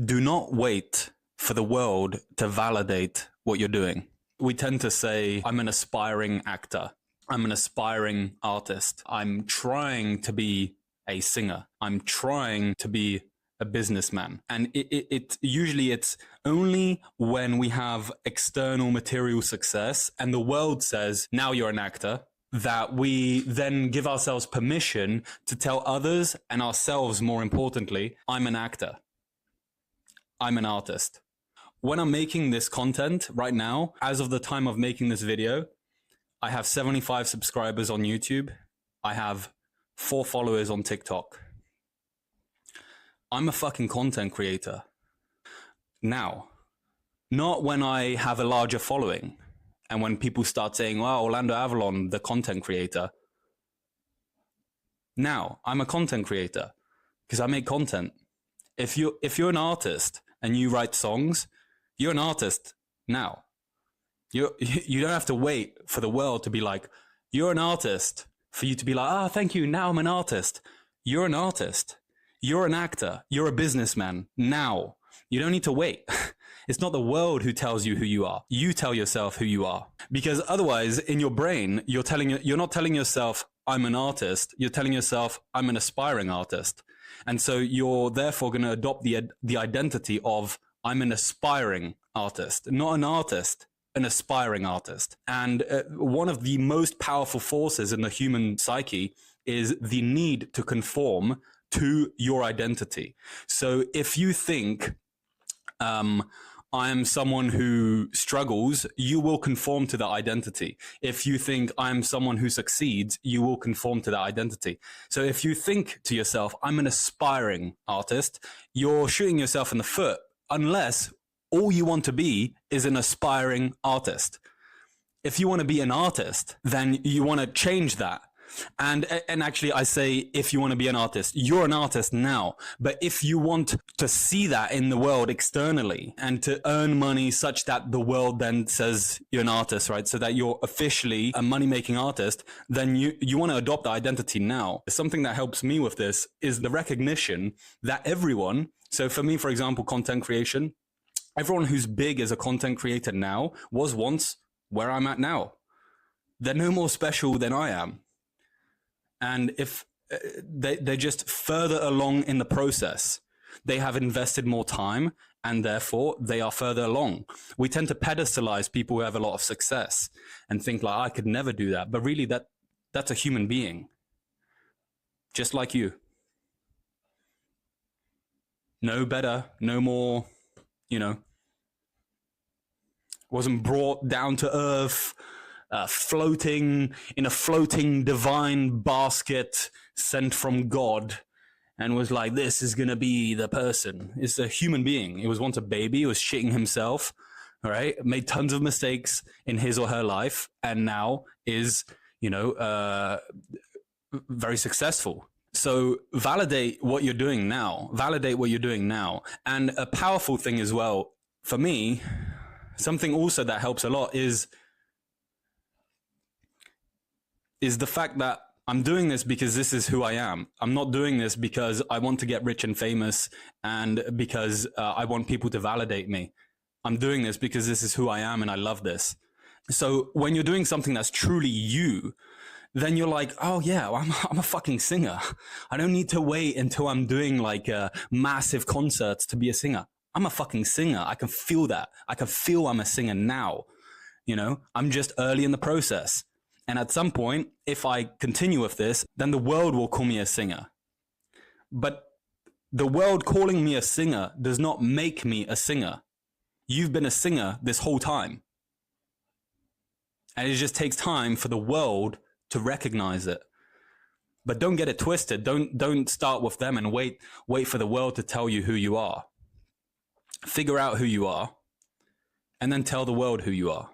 Do not wait for the world to validate what you're doing. We tend to say, I'm an aspiring actor. I'm an aspiring artist. I'm trying to be a singer. I'm trying to be a businessman. And it usually it's only when we have external material success and the world says, now you're an actor, that we then give ourselves permission to tell others and ourselves, more importantly, I'm an actor. I'm an artist. When I'm making this content right now, as of the time of making this video, I have 75 subscribers on YouTube. I have 4 followers on TikTok. I'm a fucking content creator. Now, not when I have a larger following and when people start saying, well, Orlando Avalon, the content creator. Now, I'm a content creator because I make content. If you're an artist and you write songs, you're an artist now. You don't have to wait for the world to be like, you're an artist, for you to be like, thank you, now I'm an artist. You're an artist. You're an actor. You're a businessman now. You don't need to wait. It's not the world who tells you who you are. You tell yourself who you are. Because otherwise, in your brain, you're not telling yourself, I'm an artist. You're telling yourself, I'm an aspiring artist. And so you're therefore going to adopt the identity of, I'm an aspiring artist, not an artist, an aspiring artist. And one of the most powerful forces in the human psyche is the need to conform to your identity. So if you think, I am someone who struggles, you will conform to that identity. If you think I'm someone who succeeds, you will conform to that identity. So if you think to yourself, I'm an aspiring artist, you're shooting yourself in the foot unless all you want to be is an aspiring artist. If you want to be an artist, then you want to change that. And actually, I say, if you want to be an artist, you're an artist now. But if you want to see that in the world externally and to earn money such that the world then says you're an artist, right? So that you're officially a money-making artist, then you want to adopt the identity now. Something that helps me with this is the recognition that everyone, so for me, for example, content creation, everyone who's big as a content creator now was once where I'm at now. They're no more special than I am. And if they're just further along in the process, they have invested more time and therefore they are further along. We tend to pedestalize people who have a lot of success and think like, I could never do that. But really that's a human being, just like you. No better, no more, wasn't brought down to earth, floating in a floating divine basket sent from God and was like, this is going to be the person. It's a human being. It was once a baby. It was shitting himself, all right? Made tons of mistakes in his or her life and now is, very successful. So validate what you're doing now. Validate what you're doing now. And a powerful thing as well, for me, something also that helps a lot is the fact that I'm doing this because this is who I am. I'm not doing this because I want to get rich and famous and because I want people to validate me. I'm doing this because this is who I am and I love this. So when you're doing something that's truly you, then you're like, oh yeah, I'm a fucking singer. I don't need to wait until I'm doing like massive concerts to be a singer. I'm a fucking singer. I can feel that. I can feel I'm a singer now. I'm just early in the process. And at some point, if I continue with this, then the world will call me a singer. But the world calling me a singer does not make me a singer. You've been a singer this whole time. And it just takes time for the world to recognize it. But don't get it twisted. Don't start with them and wait for the world to tell you who you are. Figure out who you are and then tell the world who you are.